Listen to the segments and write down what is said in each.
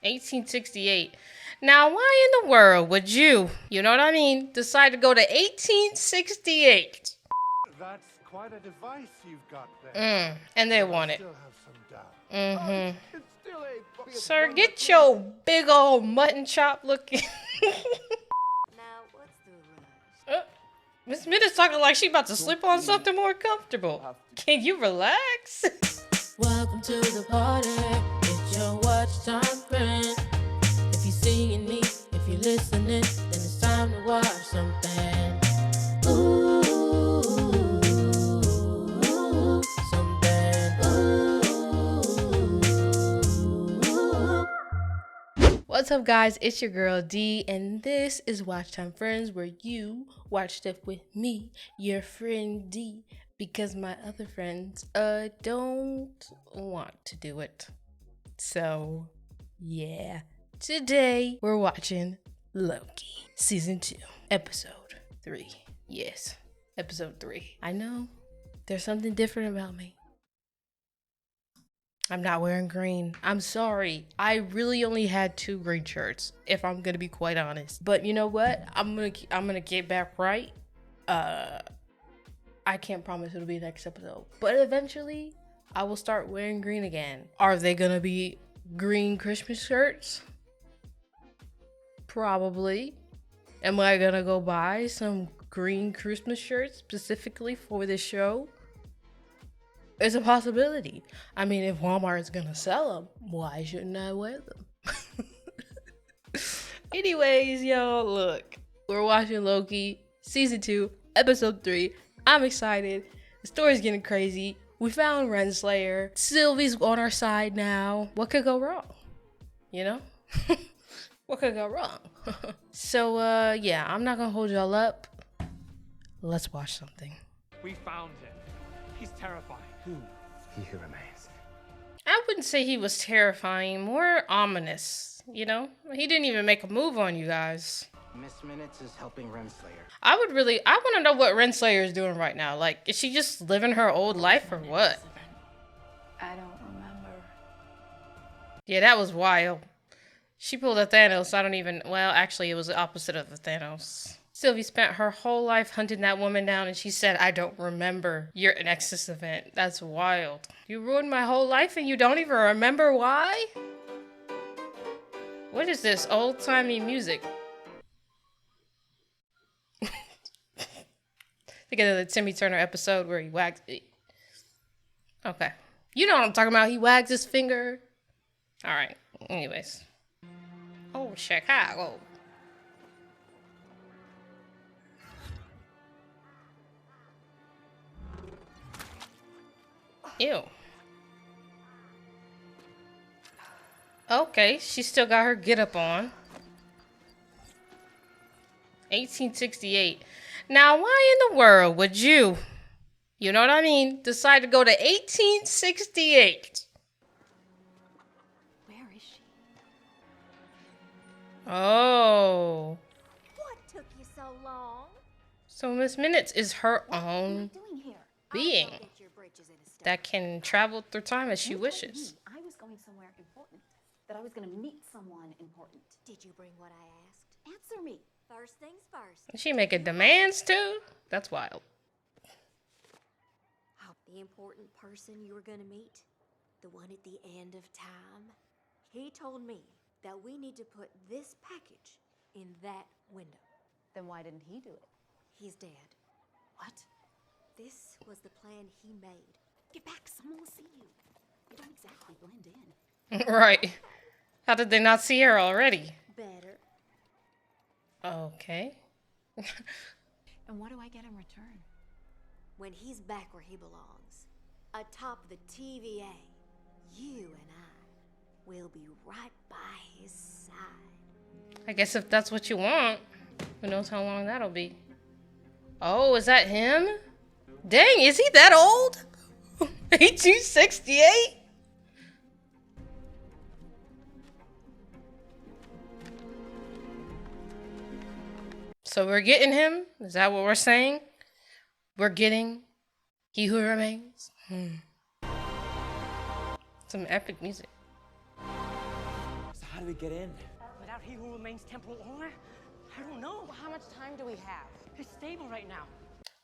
1868. Now, why in the world would you know what I mean, decide to go to 1868? That's quite a device you've got there. And they I want it. still have some doubt. Mm-hmm. It's still a fucking Sir, one get that your big old mutton chop looking. Now, what's the rush? Miss Minutes talking like she about to slip on something more comfortable. Can you relax? Welcome to the party. It's your watch time friend. If you're seeing me, if you're listening, then it's time to watch something. Ooh, something. Ooh. What's up, guys? It's your girl D, and this is Watch Time Friends, where you watch stuff with me, your friend D, because my other friends don't want to do it. So yeah, today we're watching Loki season 2 episode 3. Yes, episode 3. I know there's something different about me. I'm not wearing green. I'm sorry. I really only had 2 green shirts, if I'm gonna be quite honest. But you know what? I'm gonna get back right. I can't promise it'll be next episode, but eventually I will start wearing green again. Are they gonna be green Christmas shirts? Probably. Am I gonna go buy some green Christmas shirts specifically for this show? It's a possibility. I mean, if Walmart is gonna sell them, why shouldn't I wear them? Anyways, y'all, look. We're watching Loki season 2, episode 3. I'm excited. The story's getting crazy. We found Renslayer. Sylvie's on our side now. What could go wrong? You know? What could go wrong? So, yeah, I'm not gonna hold y'all up. Let's watch something. We found him. He's terrifying. Who? He who remains. I wouldn't say he was terrifying, more ominous, you know? He didn't even make a move on you guys. Miss Minutes is helping Renslayer. I want to know what Renslayer is doing right now. Like, is she just living her old life or what? I don't remember. Yeah, that was wild. She pulled a Thanos. Actually, it was the opposite of the Thanos. Sylvie spent her whole life hunting that woman down, and she said, I don't remember your Nexus event. That's wild. You ruined my whole life and you don't even remember why? What is this old-timey music? Think of the Timmy Turner episode where he wags. Okay. You know what I'm talking about. He wags his finger. All right. Anyways. Oh, Chicago. Ew. Okay, she still got her get up on. 1868. Now, why in the world would you know what I mean, decide to go to 1868? Where is she? Oh. What took you so long? So Miss Minutes is her What are you own doing here? being I'll get your britches in a step. that can travel through time as she You told wishes. me I was going somewhere important, that I was going to meet someone important. Did you bring what I asked? Answer me. First things first. Is she making demands too? That's wild. The important person you were gonna meet, the one at the end of time, he told me that we need to put this package in that window. Then why didn't he do it? He's dead. What? This was the plan he made. Get back, someone will see you. You don't exactly blend in. Right. How did they not see her already? Better. Okay. And what do I get in return? When he's back where he belongs, atop the TVA, you and I will be right by his side. I guess if that's what you want, who knows how long that'll be. Oh, is that him? Dang, is he that old? 1868? So we're getting him? Is that what we're saying? We're getting He Who Remains? Some epic music. So how did we get in? Without he who remains temporal owner? I don't know. How much time do we have? It's stable right now.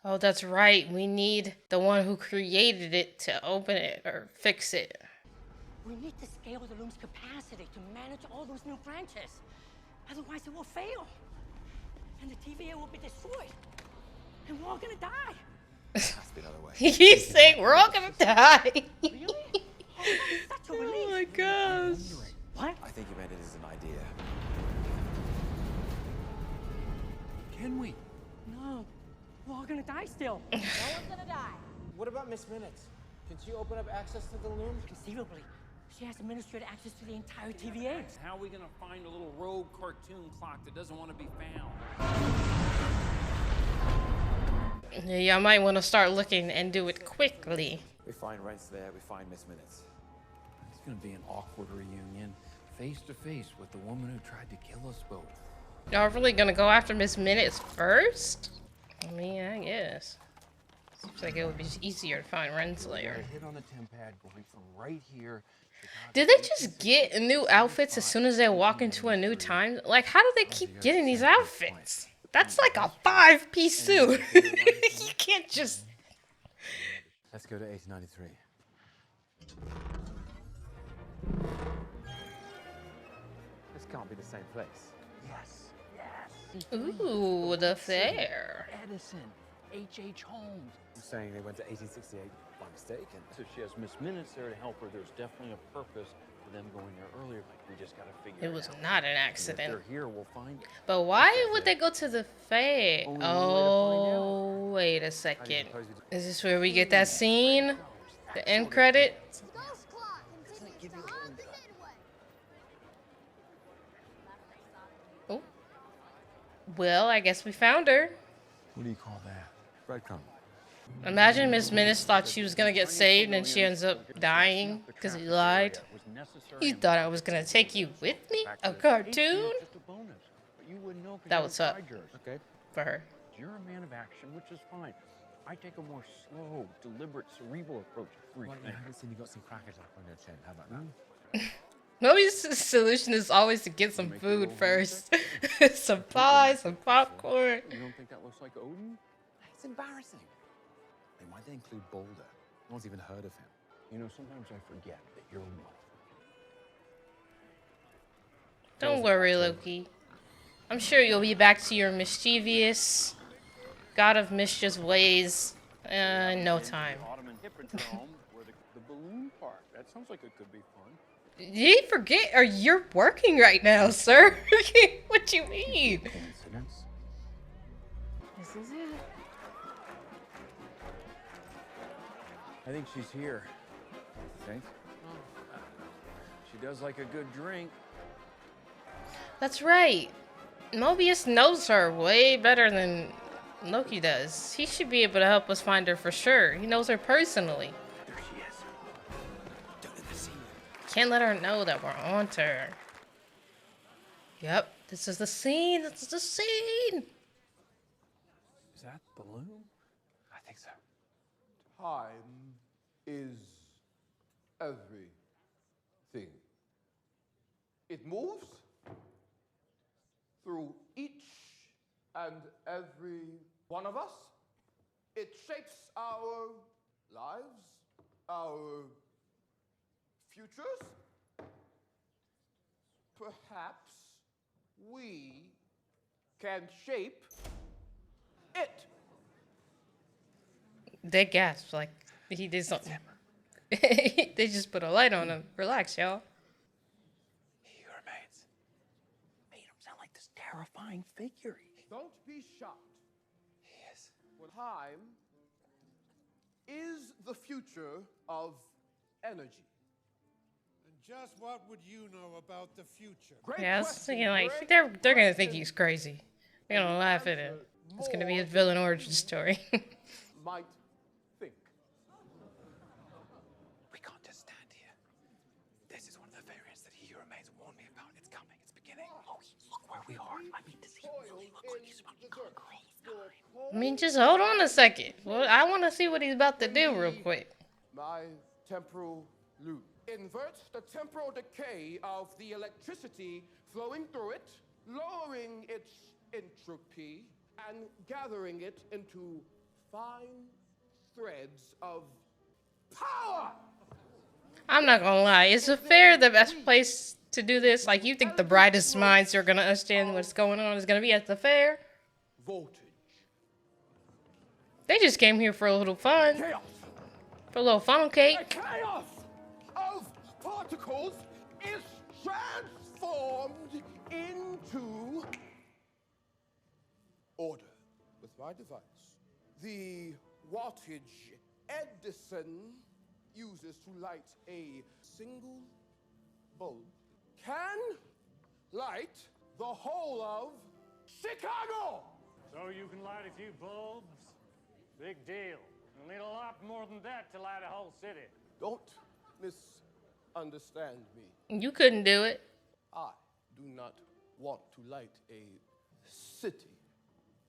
Oh, that's right. We need the one who created it to open it or fix it. We need to scale the loom's capacity to manage all those new branches. Otherwise, it will fail. And the TVA will be destroyed. And we're all gonna die. Has to be another way. He's saying we're all gonna die. Really? Such a relief. Oh my gosh. What? I think you meant it as an idea. Can we? No. We're all gonna die still. No one's gonna die. What about Miss Minutes? Can she open up access to the loom? Conceivably. She has administrative access to the entire TVA. How are we gonna find a little rogue cartoon clock that doesn't want to be found? Yeah, y'all might want to start looking and do it quickly. We find Renslayer, we find Miss Minutes. It's gonna be an awkward reunion, face to face with the woman who tried to kill us both. Y'all really gonna go after Miss Minutes first? I mean, I guess. Seems like it would be easier to find Renslayer. Hit on the temp pad going from right here. Did they just get new outfits as soon as they walk into a new time? Like, how do they keep getting these outfits? That's like a 5-piece suit. You can't just... Let's go to 1893. This can't be the same place. Yes, yes. Ooh, the fair. Edison, H.H. Holmes. I'm saying they went to 1868 by mistake, and So she has Miss Minutes there to help her. There's definitely a purpose for them going there earlier. Like, we just gotta figure It it was out. not an And if accident. they're here, we'll find it. But why would they go to the fair? Only one way to find Oh, wait a how do you second. suppose we do? Is this where we get that scene? The end credit? Ghost clock continues to haunt the Midway. Oh. Well, I guess we found her. What do you call that? Breadcrumb. Imagine Miss Minutes thought she was gonna get saved and she ends up dying because he lied. You thought I was gonna take you with me? A cartoon? Just a bonus. But you wouldn't know 'cause That you was haven't up. tried yours. Okay. For her. You're a man of action, which is fine. I take a more slow, deliberate, cerebral approach to Well, I everything. haven't seen you got some crackers up on your chin. How about that? Moby's solution is always to get some food first. Some pie, some popcorn. You don't think that looks like Odin? It's embarrassing. Then why'd they include Boulder? No one's even heard of him. You know, sometimes I forget that you're one. Don't worry, Loki. I'm sure you'll be back to your mischievous, god of mischief ways in no time. Ottoman Hippodrome, where the balloon park. That sounds like it could be fun. Did you forget? Or you're working right now, sir? What you mean? Coincidence? This is it. I think she's here. Think? She does like a good drink. That's right. Mobius knows her way better than Loki does. He should be able to help us find her for sure. He knows her personally. There she is. Don't let them see you. Can't let her know that we're on to her. Yep, this is the scene. This is the scene. Is that balloon? I think so. Time is everything. It moves through each and every one of us. It shapes our lives, our futures. Perhaps we can shape it. They gasped like he did something. They just put a light on him. Relax, y'all. He remains. Made him sound like this terrifying figure. Don't be shocked. Yes. Well, time is the future of energy. And just what would you know about the future? Great Yeah, I was question, thinking like great they're gonna think question. he's crazy. They're gonna laugh at him. It's gonna be his villain origin story. Might think. We can't just stand here. This is one of the variants that He Who Remains warned me about. It's coming. It's beginning. Oh, look where we are. I mean, does he really look like he's about to conquer all of time? I mean, just hold on a second. Well, I want to see what he's about to do real quick. My temporal loop. inverts the temporal decay of the electricity flowing through it, lowering its entropy, and gathering it into fine threads of power. I'm not gonna lie. Is the fair the best place to do this? Like, you think the brightest minds are gonna understand what's going on is gonna be at the fair? Voltage. They just came here for a little fun. Chaos. For a little funnel cake. The chaos of particles is transformed into order with my device. The wattage Edison uses to light a single bulb can light the whole of Chicago. So you can light a few bulbs? Big deal. You'll need a lot more than that to light a whole city. Don't misunderstand me. You couldn't do it. I do not want to light a city.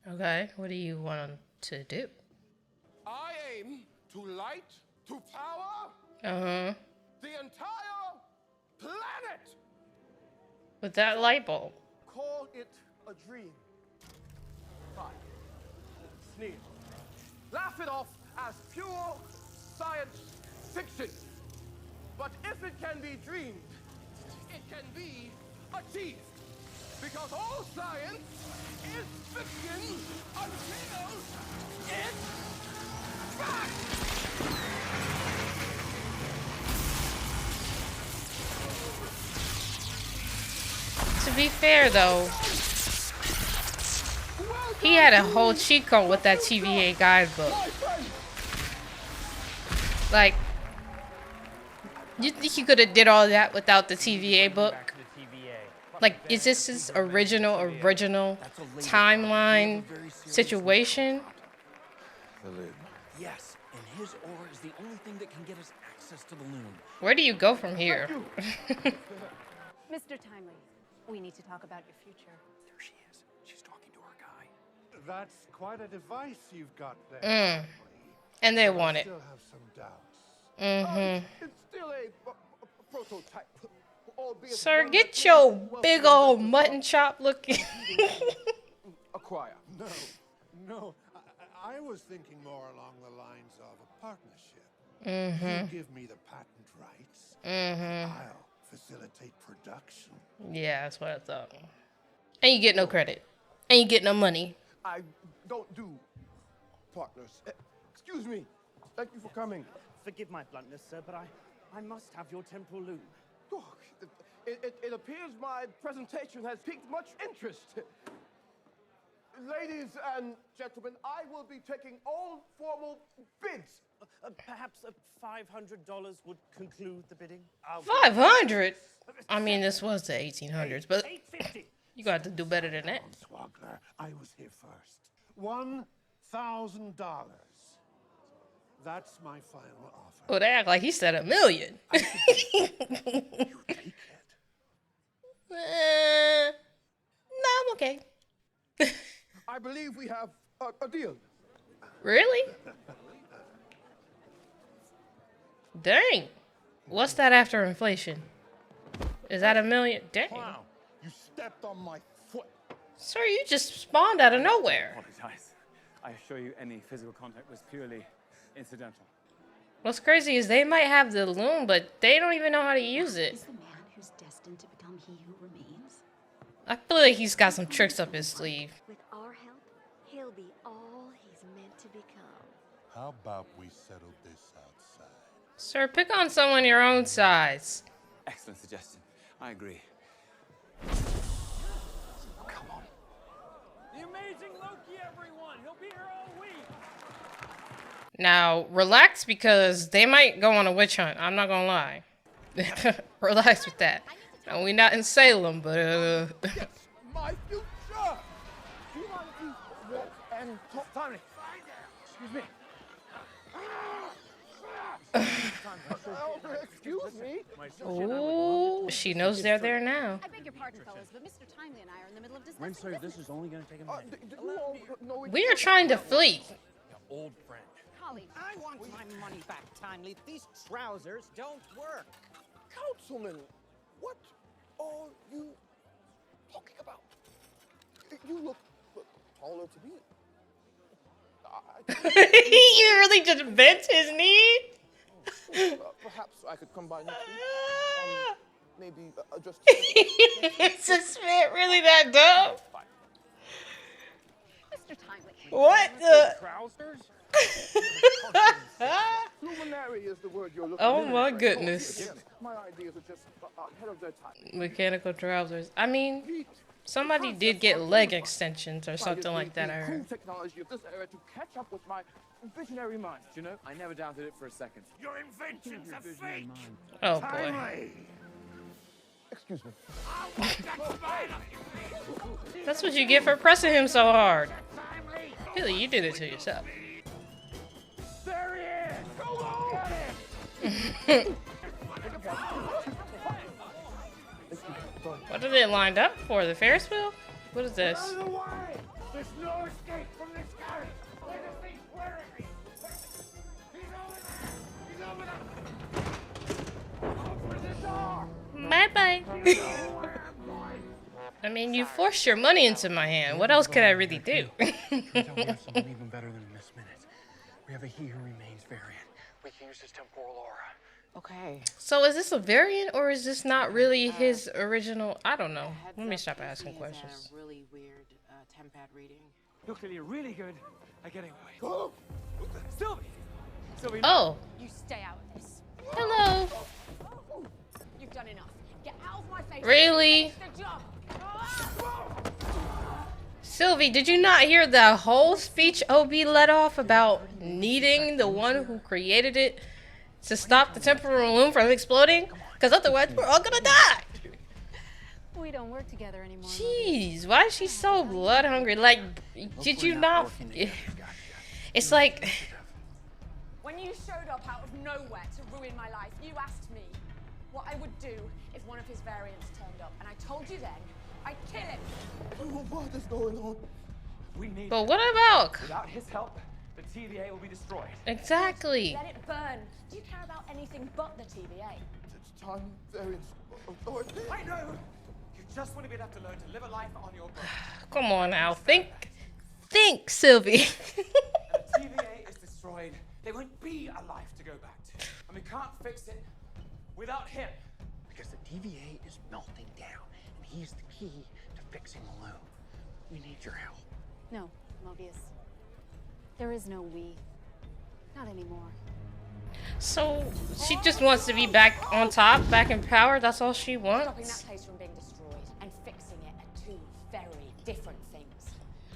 Okay, what do you want to do? I aim to light, to power Uh-huh. the entire planet. With that light bulb. Call it a dream. Fine. Sneer. Laugh it off as pure science fiction. But if it can be dreamed, it can be achieved. Because all science is fiction until it's fact. To be fair, though, he had a whole cheat code with that TVA guidebook. Like, you think you could have did all that without the TVA book? Like, is this his original timeline situation? Yes, and his aura is the only thing that can get us access to the loom. Where do you go from here? Mr. Timely, we need to talk about your future. There she is. She's talking to her guy. That's quite a device you've got there. And they want it. Still have some doubts. It's still a prototype. albeit Sir, one get that your is well big old mutton chop looking. acquire. No. I was thinking more along the lines of a partnership. Mm-hmm. You give me the patent rights. I'll facilitate production. Yeah, that's what I thought. And you get no credit. And you get no money. I don't do partners. Excuse me. Thank you for coming. Forgive my bluntness, sir, but I must have your temporal loom. Oh, it appears my presentation has piqued much interest. Ladies and gentlemen, I will be taking all formal bids. Perhaps $500 would conclude the bidding. 500? I mean, this was the 1800s, but you got to do better than that. Swogler, I was here first. $1,000. That's my final offer. Well, they act like he said $1 million. You take it. No, I'm okay. I believe we have a deal. Really? Dang. What's that after inflation? Is that $1 million? Dang. Wow, you stepped on my foot. Sir, you just spawned out of nowhere. Apologize. I assure you any physical contact was purely incidental. What's crazy is they might have the loom, but they don't even know how to use it. Is the man who's destined to become he who remains? I feel like he's got some tricks up his sleeve. With our help, he'll be all he's meant to become. How about we settle this outside? Sir, pick on someone your own size. Excellent suggestion. I agree. Come on. The amazing Loki, everyone! He'll be here all week! Now, relax because they might go on a witch hunt. I'm not gonna lie. Relax with that. Now, we're not in Salem, but My future! Do you mind if you walk and talk to me? Excuse me. Excuse me? ooh, she knows they're there now. I beg your pardon, fellas, but Mr. Timely and I are in the middle of discussing Wednesday, this business. is only going to take a minute. Do you all know each We are trying to flee. Old friend. Colleagues. I want my money back, Timely. These trousers don't work. Councilman, what are you talking about? You look taller to me. You really just bent his knee? Perhaps I could come by next week. Maybe just. Is this fit really that dumb? Mr. Timely. What the? Trousers? Luminary is the word you're looking Oh for. my goodness. Yes, my ideas are just ahead of their time. Mechanical trousers. I mean, somebody did get leg extensions or something like that, I Cool heard. technology of this era to catch up with my visionary mind. You know, I never doubted it for a second. Your inventions are fake! Oh boy. Timely! Excuse me. That's what you get for pressing him so hard. Really, you did it to yourself. There he is! Go on! What are they lined up for? The Ferris wheel? What is this? Out of the way! There's no escape from this carriage! Where the thing's wearing me! He's over there! He's over there! Open the door! Bye-bye. I mean, you forced your money into my hand. What else could I really do? Turns out we have something even better than Miss Minutes. We have a He Who Remains variant. We can use his temporal aura. Okay. So is this a variant or is this not really his original? I don't know. Let me stop asking questions. Really weird tempad reading. You're clearly really good at getting away. Sylvie! Sylvie, Oh. You stay out of this. Hello. You've done enough. Get out of my face. Really? Finish the job. Sylvie, did you not hear the whole speech OB let off about needing the one who created it to stop the temporal loom from exploding? Because otherwise we're all gonna die. We don't work together anymore. Jeez, why is she so blood hungry? Like, did you not? It's like. When you showed up out of nowhere to ruin my life, you asked me what I would do if one of his variants turned up, and I told you then I'd kill him. What is going on? we need But him. what about? Without his help, the TVA will be destroyed. Exactly. Let it burn. Do you care about anything but the TVA? It's time variance authority. I know! You just want to be able to learn to live a life on your own. Come on now, think, Sylvie. And the TVA is destroyed. There won't be a life to go back to. And we can't fix it without him. Because the TVA is melting down, and he's the key to fixing the loom. We need your help. No, Mobius. There is no we. Not anymore. So she just wants to be back on top, back in power. That's all she Stopping wants. that place from being destroyed and fixing it are two very different things.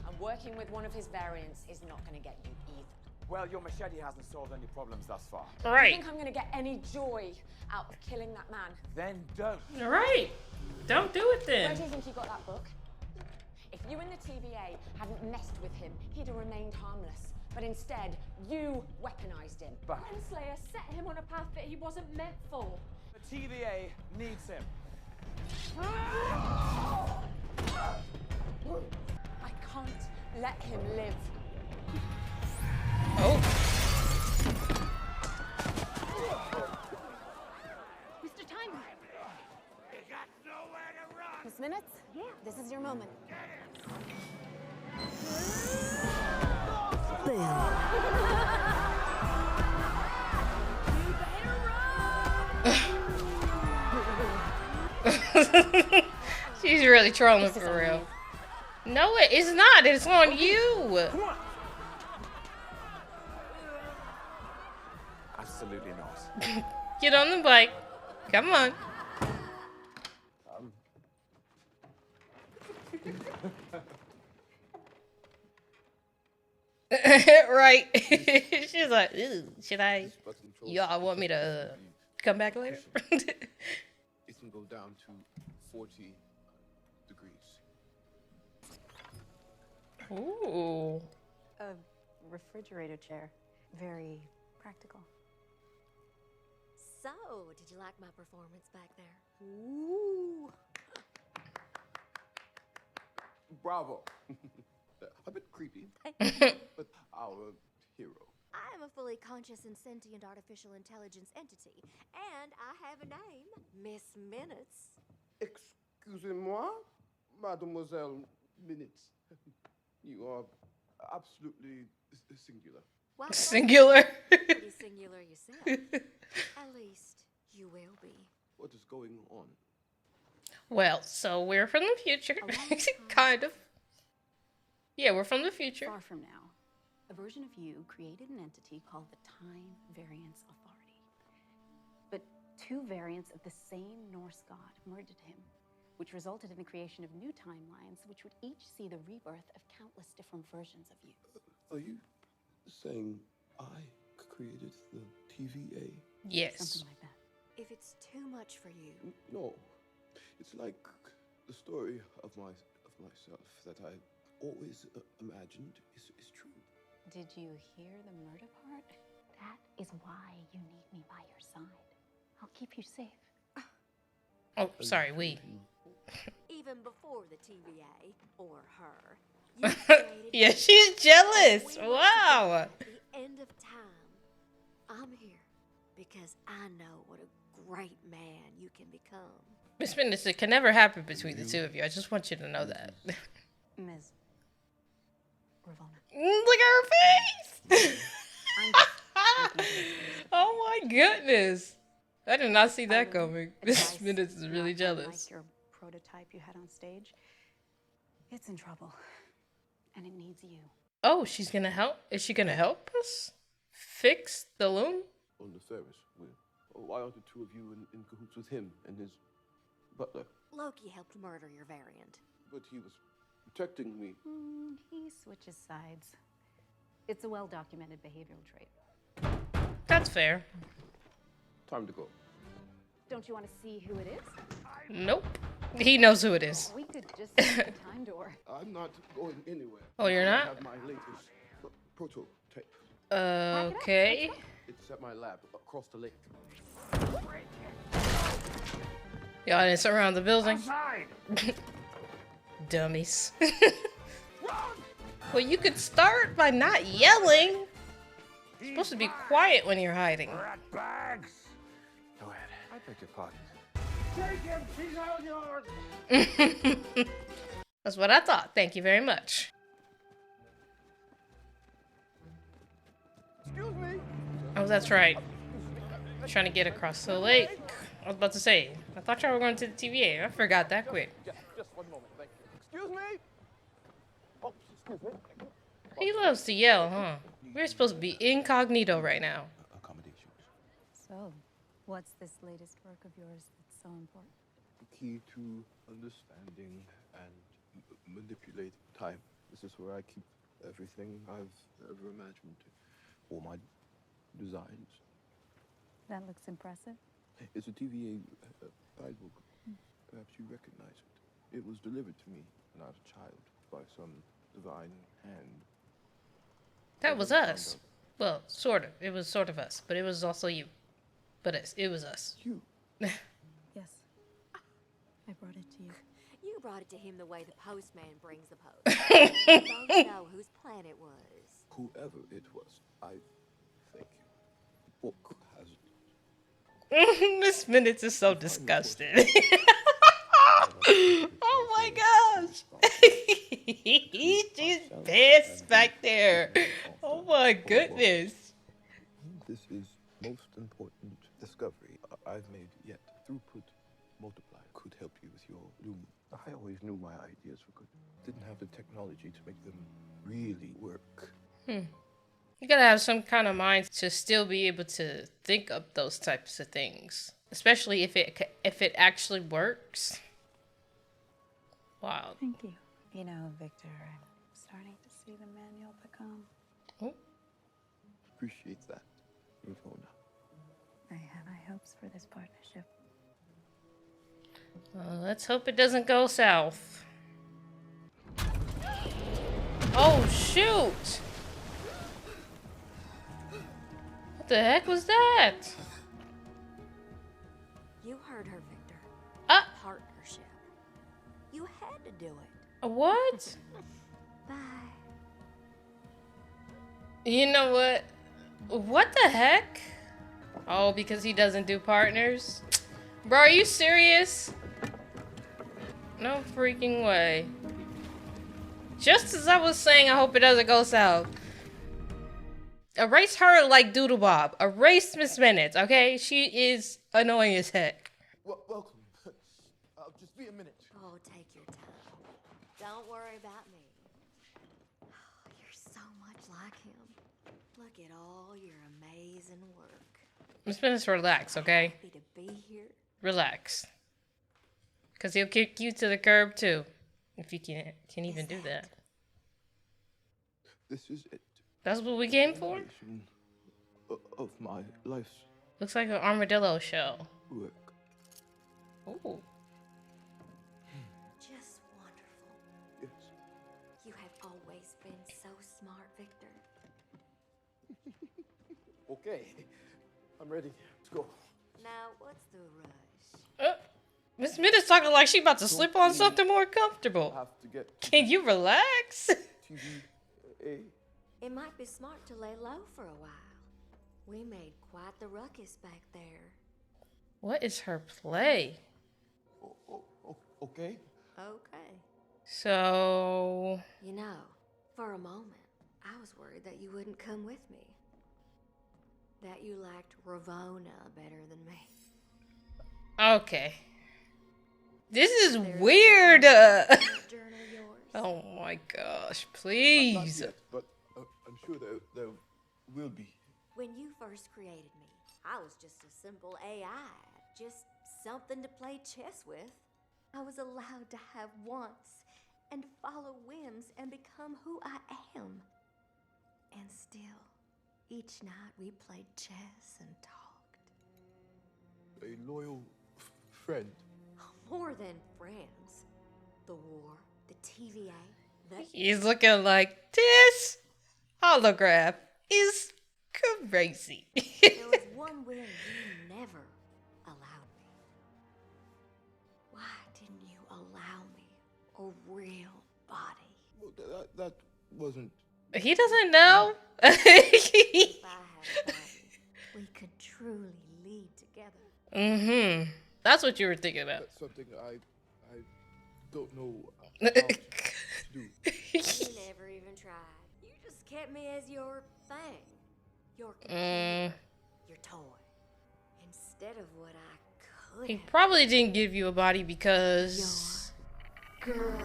And working with one of his variants is not going to get you either. Well, your machete hasn't solved any problems thus far. You Right. think I'm going to get any joy out of killing that man? Then don't. Right. Don't do it Where then. do you think you got that book? If you and the TVA hadn't messed with him, he'd have remained harmless. But instead, you weaponized him. But Renslayer set him on a path that he wasn't meant for. the TVA needs him. I can't let him live. Oh. Mr. Timer. Miss Minutes? Yeah. This is your moment. She's really trolling for real. No, it is not. It's on you. Absolutely not. Get on the bike. Come on. Right. She's like, "Ew, should I? Y'all want me to come back later? It can go down to 40 degrees. Ooh. A refrigerator chair. Very practical. So, did you like my performance back there? Ooh. Bravo. A bit creepy, but our hero. I I am a fully conscious and sentient artificial intelligence entity, and I have a name, Miss Minutes. Excusez-moi, Mademoiselle Minutes. You are absolutely singular. Why, Singular. pretty singular yourself. At least you will be. What is going on? Well, so we're from the future. Kind of. Yeah, we're from the future. Far from now, a version of you created an entity called the Time Variance Authority. But two variants of the same Norse god murdered him, which resulted in the creation of new timelines, which would each see the rebirth of countless different versions of you. Are you saying I created the TVA? Yes. Something like that. If it's too much for you, No. It's like the story of myself that I always imagined is true. Did you hear the murder part? That is why you need me by your side. I'll keep you safe. Oh, sorry, we. even before the TVA or her, you created Yeah, she's jealous. Wow. at the end of time. I'm here because I know what a great man you can become. Miss Minutes, it can never happen between the two of you. I just want you to know that. Ms. Ravonna. Look at her face. Oh my goodness. I did not see that coming. Miss Minutes is really jealous. Like your prototype you had on stage, it's in trouble, and it needs you. Oh, she's gonna help? Is she gonna help us fix the loom? On the Ferris wheel. Why aren't the two of you in cahoots with him and his butler? Loki helped murder your variant. But he was protecting me. He switches sides. It's a well-documented behavioral trait. That's fair. Time to go. Don't you want to see who it is? Nope. He knows who it is. We could just use the time door. I'm not going anywhere. Oh, you're I not? have my latest prototype. Okay. It's at my lab across the lake. Y'all didn't surround the building. Dummies. Well, you could start by not yelling. You're supposed to be quiet when you're hiding. Rat bags! Go ahead. I beg your pardon. Take him! He's all yours! That's what I thought. Thank you very much. Excuse me. Oh, that's right. Trying to get across the lake. I was about to say, I thought y'all were going to the TVA. I forgot that quick. Just one moment, thank you. Excuse me. Oh, excuse me. He loves to yell, huh? We're supposed to be incognito right now. Accommodations. So, what's this latest work of yours that's so important? The key to understanding and manipulating time. This is where I keep everything I've ever imagined. All my designs. That looks impressive. It's a TVA guidebook. Perhaps you recognize it. It was delivered to me when I was a child by some divine hand. That was us. Well, sort of. It was sort of us, but it was also you. But it was us. You? Yes. I brought it to you. You brought it to him the way the postman brings the post. You both know whose plan it was. Whoever it was, I thank you. The book has Miss Minutes is so disgusted. Oh my gosh. She's pissed back there. Oh my goodness. This is most important discovery I've made yet. Throughput multiplier could help you with your loom. I always knew my ideas were good. Didn't have the technology to make them really work. You gotta have some kind of mind to still be able to think up those types of things, especially if it actually works. Wow. Thank you. You know, Victor, I'm starting to see the man you'll become. Oh. Appreciate that, Ravonna. I have high hopes for this partnership. Let's hope it doesn't go south. Oh shoot! What the heck was that? You heard her, Victor. Partnership. You had to do it. What? Bye. You know what? What the heck? Oh, because he doesn't do partners? Bro, are you serious? No freaking way. Just as I was saying, I hope it doesn't go south. Erase her like Doodle Bob. Erase Miss Minutes, okay? She is annoying as heck. Welcome. I'll just be a minute. Oh, take your time. Don't worry about me. You're so much like him. Look at all your amazing work. Miss Minutes, relax, okay? Happy to be here. Relax. Because he'll kick you to the curb, too. If you can even do that. This is it. That's what we came for? Of my life's Looks like an armadillo shell. work. Ooh. Just wonderful. Yes. You have always been so smart, Victor. Okay. I'm ready. Let's go. Now, what's the rush? Miss Minutes talking like she about to slip on something more comfortable. Have to get Can you relax? TVA. It might be smart to lay low for a while. We made quite the ruckus back there. What is her play? Okay. Okay. So... You know, for a moment, I was worried that you wouldn't come with me. That you liked Ravona better than me. Okay. This is weird. Oh my gosh, please. Not yet, but I'm sure there will be. When you first created me, I was just a simple AI. Just something to play chess with. I was allowed to have wants and follow whims and become who I am. And still, each night we played chess and talked. A loyal friend. More than friends. The war, the TVA, the... He's looking like this holograph is crazy. There was one whim you never allowed me. Why didn't you allow me a real body? Well, that wasn't... He doesn't know. If I had a body, we could truly lead together. Mm-hmm. That's what you were thinking about. That's something I don't know how to do. You never even tried. You just kept me as your thing. Your computer. Your toy. Instead of what I could He have. probably didn't give you a body because... Girl.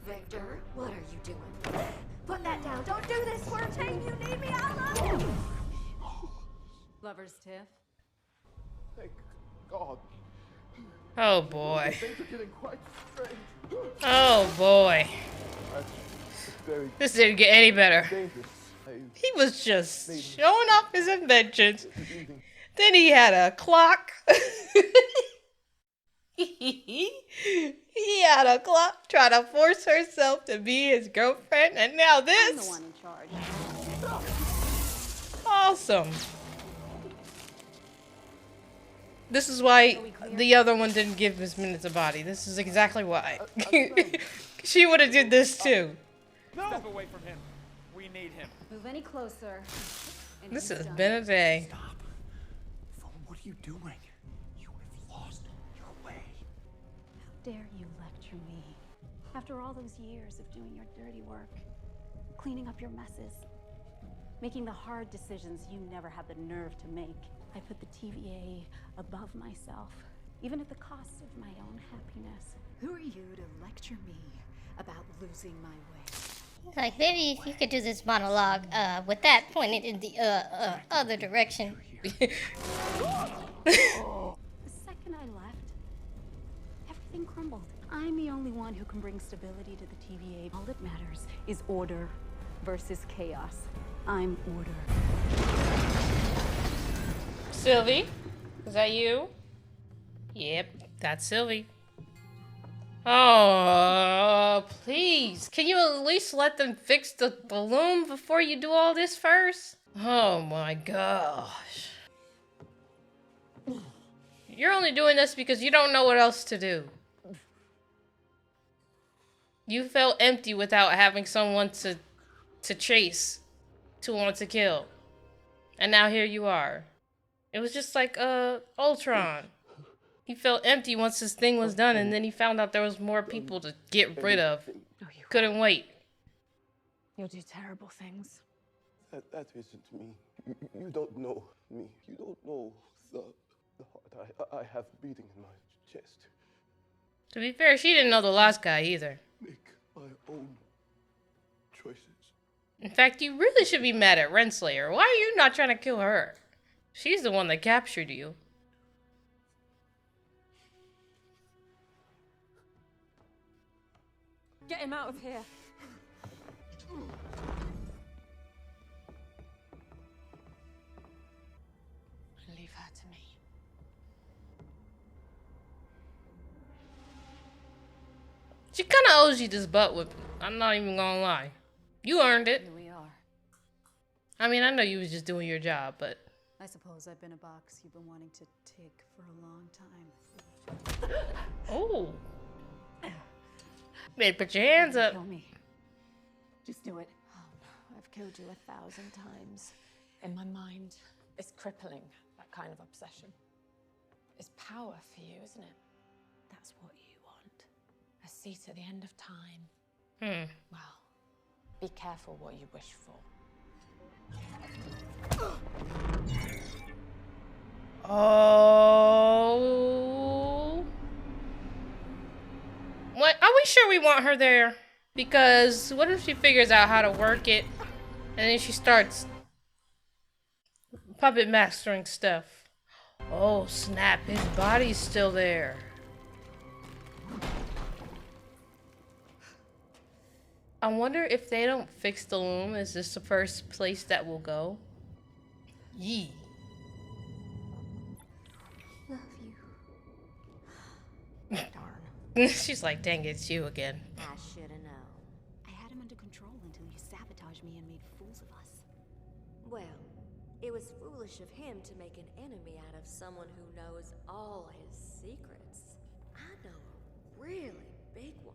Victor, what are you doing? Put that down. Don't do this. We're a team. You need me. I love you. Lovers, Tiff. Thank God. Oh boy. Things are getting quite strange. Oh boy. Very This didn't get any better. dangerous. He was just showing off his inventions. Then he had a clock. He had a clock trying to force herself to be his girlfriend, and now this. I'm the one in charge. Awesome. This is why the other one didn't give Miss Minutes a body. This is exactly why. She would have did this too. No! Step away from him. We need him. Move any closer. This has been a day. Stop. Phone, what are you doing? You have lost your way. How dare you lecture me? After all those years of doing your dirty work, cleaning up your messes, making the hard decisions you never had the nerve to make, I put the TVA above myself, even at the cost of my own happiness. Who are you to lecture me about losing my way? Like, maybe if you could do this monologue with that pointed in the other direction. The second I left, everything crumbled. I'm the only one who can bring stability to the TVA. All that matters is order versus chaos. I'm order. Sylvie, is that you? Yep, that's Sylvie. Oh, please. Can you at least let them fix the balloon before you do all this first? Oh my gosh. You're only doing this because you don't know what else to do. You felt empty without having someone to to chase, to want to kill. And now here you are. It was just like Ultron. He felt empty once his thing was done, and then he found out there was more people to get rid of. Couldn't wait. You'll do terrible things. That isn't me. You don't know me. You don't know the heart I have beating in my chest. To be fair, she didn't know the last guy either. Make my own choices. In fact, you really should be mad at Renslayer. Why are you not trying to kill her? She's the one that captured you. Get him out of here. Leave her to me. She kind of owes you this butt whipping. I'm not even gonna lie. You earned it. Here we are. I mean, I know you was just doing your job, but... I suppose I've been a box you've been wanting to tick for a long time. Oh. Man, put your hands up. Kill me. Just do it. I've killed you 1,000 times. In my mind, it's crippling, that kind of obsession. It's power for you, isn't it? That's what you want. A seat at the end of time. Well, be careful what you wish for. Oh. What? Are we sure we want her there? Because what if she figures out how to work it and then she starts puppet mastering stuff? Oh snap, his body's still there. I wonder if they don't fix the loom, is this the first place that will go? Yee. Love you. She's like, dang, it's you again. I should have known. I had him under control until you sabotaged me and made fools of us. Well, it was foolish of him to make an enemy out of someone who knows all his secrets. I know a really big one.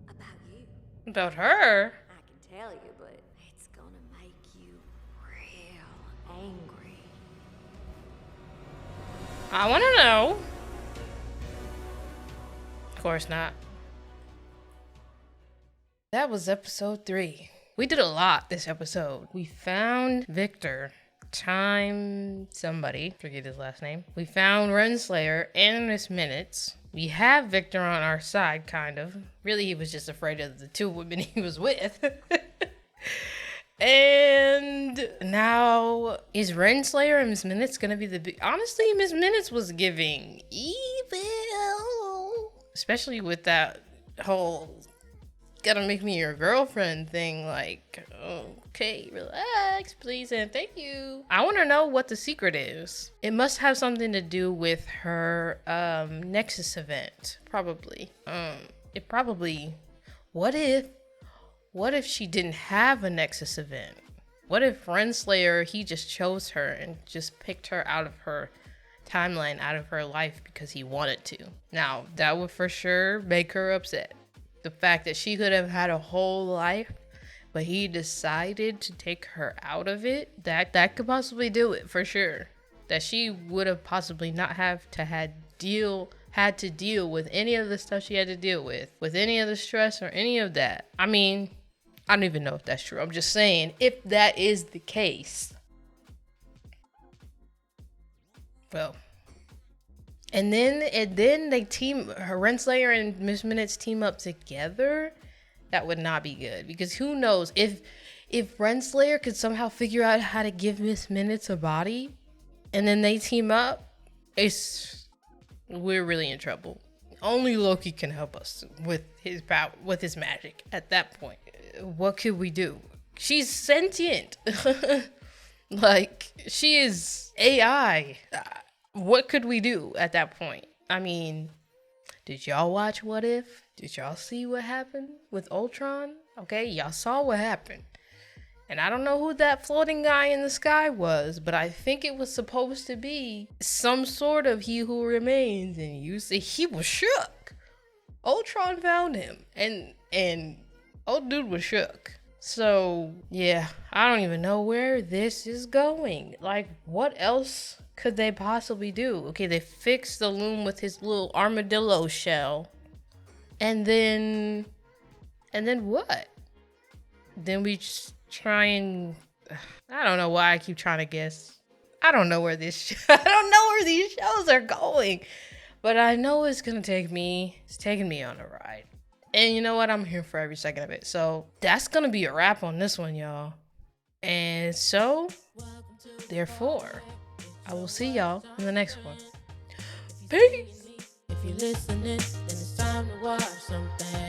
About you. About her? I can tell you, but it's gonna make you real angry. I want to know. Of course not. That was episode 3. We did a lot this episode. We found Victor. Somebody. Forget his last name. We found Renslayer and Miss Minutes. We have Victor on our side, kind of. Really, he was just afraid of the 2 women he was with. And now, is Renslayer and Miss Minutes gonna be the big... Honestly, Miss Minutes was giving evil. Especially with that whole gotta make me your girlfriend thing. Like, okay, relax, please, and thank you. I want to know what the secret is. It must have something to do with her Nexus event, probably. It probably... What if she didn't have a Nexus event? What if Renslayer, he just chose her and just picked her out of her timeline, out of her life because he wanted to? Now, that would for sure make her upset. The fact that she could have had a whole life, but he decided to take her out of it, that could possibly do it for sure. That she would have possibly not have to had to deal with any of the stuff she had to deal with any of the stress or any of that. I mean, I don't even know if that's true. I'm just saying, if that is the case. Well. And then they team, Renslayer and Miss Minutes team up together. That would not be good. Because who knows, if Renslayer could somehow figure out how to give Miss Minutes a body, and then they team up, we're really in trouble. Only Loki can help us with his power, with his magic. At that point, what could we do? She's sentient. Like, she is AI. What could we do at that point? I mean, did y'all watch What If? Did y'all see what happened with Ultron? Okay, y'all saw what happened. And I don't know who that floating guy in the sky was, but I think it was supposed to be some sort of He Who Remains. And you see, he was shook. Ultron found him, and old dude was shook. So, yeah, I don't even know where this is going. Like, what else could they possibly do? Okay, they fixed the loom with his little armadillo shell. And then what? Then we just try and I don't know why I keep trying to guess. I don't know where I don't know where these shows are going. But I know it's taking me on a ride. And you know what? I'm here for every second of it. So that's gonna be a wrap on this one, y'all. And so, therefore, I will see y'all in the next one. Peace! If you're listening, then it's time to watch something.